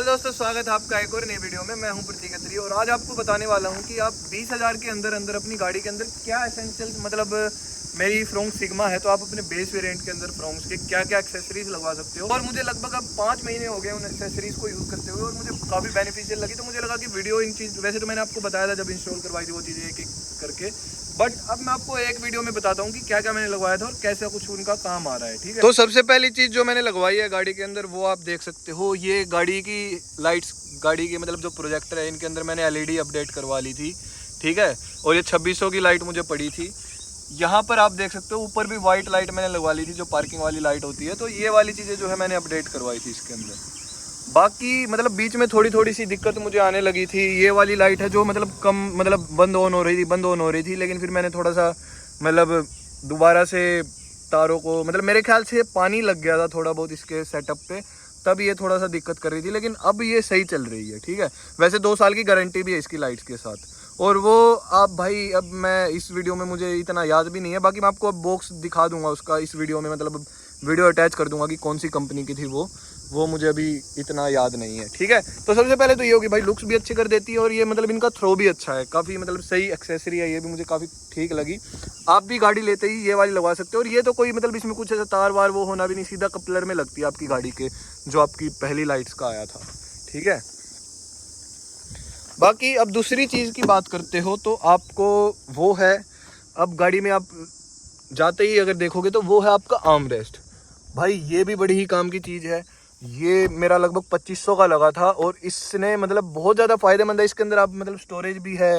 Hello दोस्तों, स्वागत है आपका एक और नई वीडियो में। मैं हूं प्रतीक अत्री और आज आपको बताने वाला हूं कि आप 20,000 के अंदर अंदर अपनी गाड़ी के अंदर क्या एसेंशियल मतलब मेरी फ्रोंक्स सिग्मा है तो आप अपने बेस वेरिएंट के अंदर फ्रोंक्स के क्या क्या एक्सेसरीज लगवा सकते हो। और मुझे लगभग अब 5 महीने हो गए उन एक्सेसरीज को यूज़ करते हुए और मुझे काफ़ी बेनिफिशियल लगी। तो मुझे लगा कि वीडियो इन चीज़ वैसे तो मैंने आपको बताया था जब इंस्टॉल करवाई थी वो चीज़ें एक एक करके, बट अब मैं आपको एक वीडियो में बताता हूँ कि क्या क्या मैंने लगवाया था और कैसे कुछ उनका काम आ रहा है। ठीक है, तो सबसे पहली चीज़ जो मैंने लगवाई है गाड़ी के अंदर वो आप देख सकते हो, ये गाड़ी की लाइट्स, गाड़ी की मतलब जो प्रोजेक्टर है इनके अंदर मैंने एलईडी अपडेट करवा ली थी। ठीक है, और ये 2600 की लाइट मुझे पड़ी थी। यहाँ पर आप देख सकते हो ऊपर भी वाइट लाइट मैंने लगवा ली थी जो पार्किंग वाली लाइट होती है। तो ये वाली चीज़ें जो है मैंने अपडेट करवाई थी इसके अंदर। बाकी मतलब बीच में थोड़ी थोड़ी सी दिक्कत मुझे आने लगी थी। ये वाली लाइट है जो मतलब कम मतलब बंद ऑन हो रही थी, लेकिन फिर मैंने थोड़ा सा मतलब दोबारा से तारों को मतलब मेरे ख्याल से पानी लग गया था थोड़ा बहुत इसके सेटअप पे, तब ये थोड़ा सा दिक्कत कर रही थी, लेकिन अब ये सही चल रही है। ठीक है, वैसे 2 साल की गारंटी भी है इसकी लाइट्स के साथ। और वो आप भाई अब मैं इस वीडियो में मुझे इतना याद भी नहीं है, बाकी मैं आपको अब बॉक्स दिखा दूंगा उसका इस वीडियो में, मतलब वीडियो अटैच कर दूंगा कि कौन सी कंपनी की थी वो मुझे अभी इतना याद नहीं है। ठीक है, तो सबसे पहले तो ये होगी भाई लुक्स भी अच्छी कर देती है और ये मतलब इनका थ्रो भी अच्छा है, काफ़ी मतलब सही एक्सेसरी है, ये भी मुझे काफ़ी ठीक लगी। आप भी गाड़ी लेते ही ये वाली लगवा सकते हो। और ये तो कोई मतलब इसमें कुछ ऐसा तार वार वो होना भी नहीं, सीधा कपलर में लगती है आपकी गाड़ी के जो आपकी पहली लाइट्स का आया था। ठीक है, बाकी अब दूसरी चीज़ की बात करते हो तो आपको वो है, अब गाड़ी में आप जाते ही अगर देखोगे तो वो है आपका आर्म रेस्ट। भाई ये भी बड़ी ही काम की चीज़ है। ये मेरा लगभग 2500 का लगा था और इसने मतलब बहुत ज़्यादा फ़ायदेमंद है। इसके अंदर आप मतलब स्टोरेज भी है,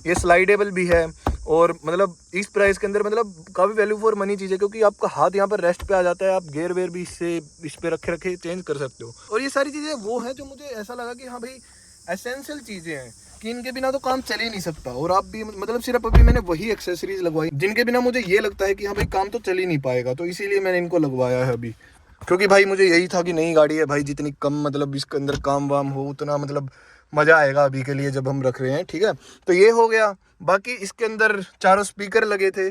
ये स्लाइडेबल भी है और मतलब इस प्राइस के अंदर मतलब काफ़ी वैल्यू फॉर मनी चीज़ है, क्योंकि आपका हाथ यहाँ पर रेस्ट पे आ जाता है, आप गेयर वेयर भी इससे इस पर रखे चेंज कर सकते हो। और ये सारी चीज़ें वो हैं जो मुझे ऐसा लगा कि हाँ भाई एसेंशियल चीज़ें हैं कि इनके बिना तो काम चल ही नहीं सकता। और आप भी मतलब सिर्फ अभी मैंने वही एक्सेसरीज लगवाई जिनके बिना मुझे ये लगता है कि हाँ भाई काम तो चल ही नहीं पाएगा, तो इसीलिए मैंने इनको लगवाया है अभी। क्योंकि भाई मुझे यही था कि नई गाड़ी है भाई, जितनी कम मतलब इसके अंदर काम वाम हो उतना मतलब मज़ा आएगा अभी के लिए जब हम रख रहे हैं। ठीक है, तो ये हो गया। बाकी इसके अंदर 4 स्पीकर लगे थे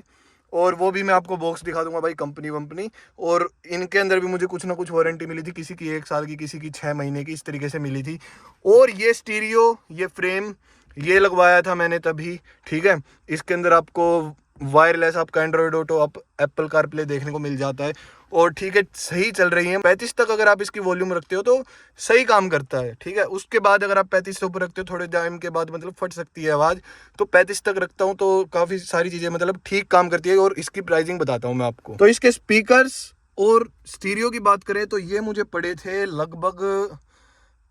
और वो भी मैं आपको बॉक्स दिखा दूंगा भाई, कंपनी वंपनी। और इनके अंदर भी मुझे कुछ ना कुछ वारंटी मिली थी, किसी की 1 साल की, किसी की 6 महीने की, इस तरीके से मिली थी। और ये स्टीरियो, ये फ्रेम ये लगवाया था मैंने तभी। ठीक है, इसके अंदर आपको वायरलेस आपका एंड्रॉयड ऑटो, आप एप्पल कारप्ले देखने को मिल जाता है। और ठीक है, सही चल रही है। 35 तक अगर आप इसकी वॉल्यूम रखते हो तो सही काम करता है। ठीक है, उसके बाद अगर आप 35 से ऊपर रखते हो थोड़े टाइम के बाद मतलब फट सकती है आवाज़, तो 35 तक रखता हूँ तो काफ़ी सारी चीज़ें मतलब ठीक काम करती है। और इसकी प्राइसिंग बताता हूँ मैं आपको। तो इसके स्पीकर्स और स्टीरियो की बात करें तो ये मुझे पड़े थे लगभग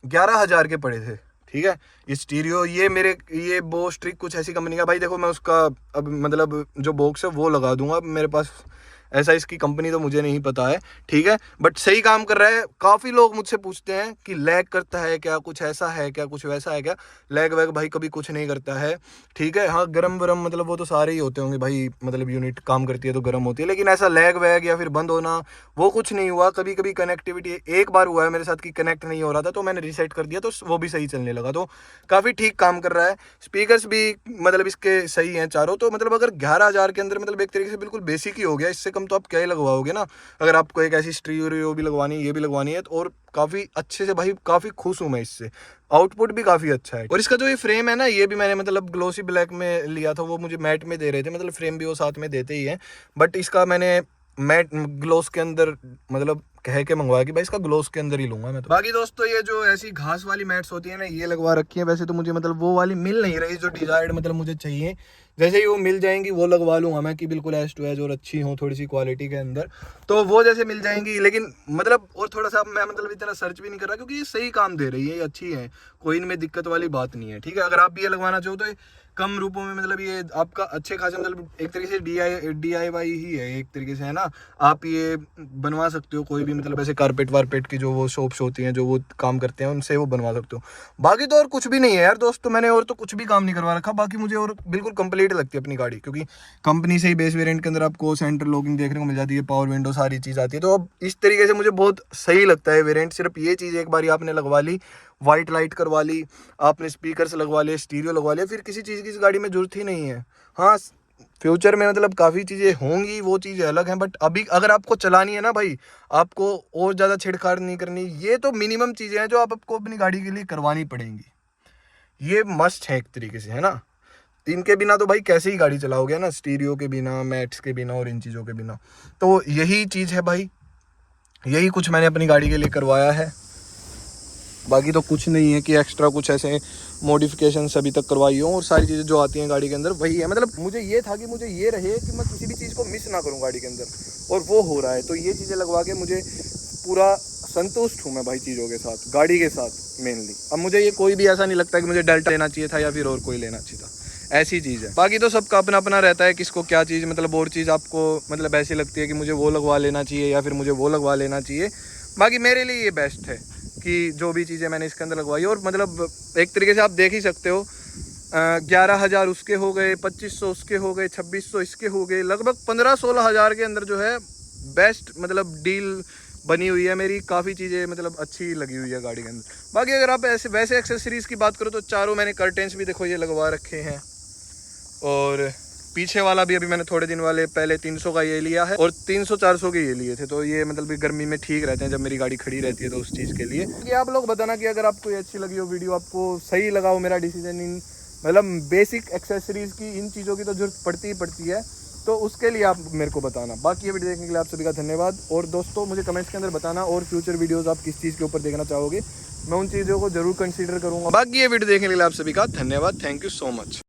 11,000 के पड़े थे। ठीक है, ये स्टीरियो ये बोस ट्रिक कुछ ऐसी कंपनी का, भाई देखो मैं उसका अब मतलब जो बॉक्स है वो लगा दूंगा, मेरे पास ऐसा इसकी कंपनी तो मुझे नहीं पता है। ठीक है, बट सही काम कर रहा है। काफ़ी लोग मुझसे पूछते हैं कि लैग करता है क्या, कुछ ऐसा है क्या, कुछ वैसा है क्या। लैग वैग भाई कभी कुछ नहीं करता है। ठीक है, हाँ गरम वरम मतलब वो तो सारे ही होते होंगे भाई, मतलब यूनिट काम करती है तो गर्म होती है, लेकिन ऐसा लैग वैग या फिर बंद होना वो कुछ नहीं हुआ। कभी कभी कनेक्टिविटी एक बार हुआ है मेरे साथ कि कनेक्ट नहीं हो रहा था तो मैंने रीसेट कर दिया तो वो भी सही चलने लगा, तो काफ़ी ठीक काम कर रहा है। स्पीकर्स भी मतलब इसके सही हैं चारों। तो मतलब अगर 11,000 के अंदर मतलब एक तरीके से बिल्कुल बेसिक ही हो गया, इससे कम तो आप क्या ही लगवाओगे ना। अगर आपको एक ऐसी स्टीरियो भी लगवानी है, ये भी लगवानी है, तो और काफ़ी अच्छे से भाई काफ़ी खुश हूँ मैं इससे। आउटपुट भी काफ़ी अच्छा है। और इसका जो ये फ्रेम है ना, ये भी मैंने मतलब ग्लोसी ब्लैक में लिया था, वो मुझे मैट में दे रहे थे, मतलब फ्रेम भी वो साथ में देते ही हैं, बट इसका मैंने मैट ग्लोस के अंदर मतलब कह के मंगवाया कि भाई इसका ग्लोस के अंदर ही लूंगा मैं। तो बाकी दोस्तों ये जो ऐसी घास वाली मैट्स होती है ना, ये लगवा रखी है। वैसे तो मुझे मतलब वो वाली मिल नहीं रही जो डिजायर्ड मतलब मुझे चाहिए, जैसे ही वो मिल जाएंगी वो लगवा लूंगा मैं कि बिल्कुल एज टू एज और अच्छी हो थोड़ी सी क्वालिटी के अंदर, तो वो जैसे मिल जाएंगी। लेकिन मतलब और थोड़ा सा मैं मतलब इतना सर्च भी नहीं कर रहा, क्योंकि ये सही काम दे रही है, ये अच्छी है, कोई इनमें दिक्कत वाली बात नहीं है। ठीक है, अगर आप भी ये लगवाना चाहो तो कम रूपों में मतलब ये आपका अच्छे खासे मतलब एक तरीके से DIY ही है एक तरीके से, है ना। आप ये बनवा सकते हो कोई भी मतलब ऐसे कारपेट वारपेट की जो वो शॉप्स होती हैं जो वो काम करते हैं उनसे वो बनवा सकते हो। बाकी तो और कुछ भी नहीं है यार दोस्तों, मैंने और तो कुछ भी काम नहीं करवा रखा। बाकी मुझे और बिल्कुल कंप्लीट लगती है अपनी गाड़ी, क्योंकि कंपनी से ही बेस वेरिएंट के अंदर आपको सेंटर लॉकिंग देखने को मिल जाती है, पावर विंडो सारी चीज़ आती है। तो अब इस तरीके से मुझे बहुत सही लगता है वेरिएंट। सिर्फ ये चीज़ एक बार आपने लगवा ली, वाइट लाइट करवा ली, आपने स्पीकर्स लगवा लिए, स्टीरियो लगवा लिया, फिर किसी चीज़ की इस गाड़ी में जरूरत ही नहीं है। हाँ फ्यूचर में मतलब काफ़ी चीज़ें होंगी, वो चीज़ें अलग हैं, बट अभी अगर आपको चलानी है ना भाई, आपको और ज़्यादा छेड़छाड़ नहीं करनी। ये तो मिनिमम चीज़ें हैं जो आपको अपनी गाड़ी के लिए करवानी पड़ेंगी, ये मस्ट है एक तरीके से, है ना। इनके बिना तो भाई कैसे ही गाड़ी चलाओगे ना, स्टीरियो के बिना, मैट्स के बिना और इन चीज़ों के बिना। तो यही चीज़ है भाई, यही कुछ मैंने अपनी गाड़ी के लिए करवाया है। बाकी तो कुछ नहीं है कि एक्स्ट्रा कुछ ऐसे मॉडिफिकेशन अभी तक करवाई हो, और सारी चीज़ें जो आती हैं गाड़ी के अंदर वही है। मतलब मुझे ये था कि मुझे ये रहे कि मैं किसी भी चीज़ को मिस ना करूँ गाड़ी के अंदर, और वो हो रहा है। तो ये चीज़ें लगवा के मुझे पूरा संतुष्ट हूँ मैं भाई चीज़ों के साथ, गाड़ी के साथ मेनली। अब मुझे ये कोई भी ऐसा नहीं लगता कि मुझे डेल्टा लेना चाहिए था या फिर और कोई लेना चाहिए था, ऐसी चीज़ है। बाकी तो सबका अपना अपना रहता है, किसको क्या चीज़ मतलब और चीज़ आपको मतलब ऐसी लगती है कि मुझे वो लगवा लेना चाहिए या फिर मुझे वो लगवा लेना चाहिए। बाकी मेरे लिए ये बेस्ट है कि जो भी चीज़ें मैंने इसके अंदर लगवाई, और मतलब एक तरीके से आप देख ही सकते हो 11,000 उसके हो गए, 2500 उसके हो गए, 2600 इसके हो गए, लगभग 15-16 हज़ार के अंदर जो है बेस्ट मतलब डील बनी हुई है मेरी। काफ़ी चीज़ें मतलब अच्छी लगी हुई है गाड़ी के अंदर। बाकी अगर आप ऐसे वैसे एक्सेसरीज़ की बात करो तो चारों मैंने कर्टेंस भी देखो ये लगवा रखे हैं, और पीछे वाला भी अभी मैंने थोड़े दिन वाले पहले 300 का ये लिया है, और 300-400 के ये लिए थे। तो ये मतलब भी गर्मी में ठीक रहते हैं जब मेरी गाड़ी खड़ी रहती है, तो उस चीज़ के लिए। ये आप लोग बताना कि अगर आपको ये अच्छी लगी हो वीडियो, आपको सही लगा हो मेरा डिसीजन इन मतलब बेसिक एक्सेसरीज़ की, इन चीज़ों की तो जरूरत पड़ती ही पड़ती है, तो उसके लिए आप मेरे को बताना। बाकी ये वीडियो देखने के लिए आप सभी का धन्यवाद। और दोस्तों मुझे कमेंट्स के अंदर बताना और फ्यूचर वीडियोस आप किस चीज़ के ऊपर देखना चाहोगे, मैं उन चीज़ों को जरूर कंसीडर करूँगा। बाकी ये वीडियो देखने के लिए आप सभी का धन्यवाद। Thank you so much.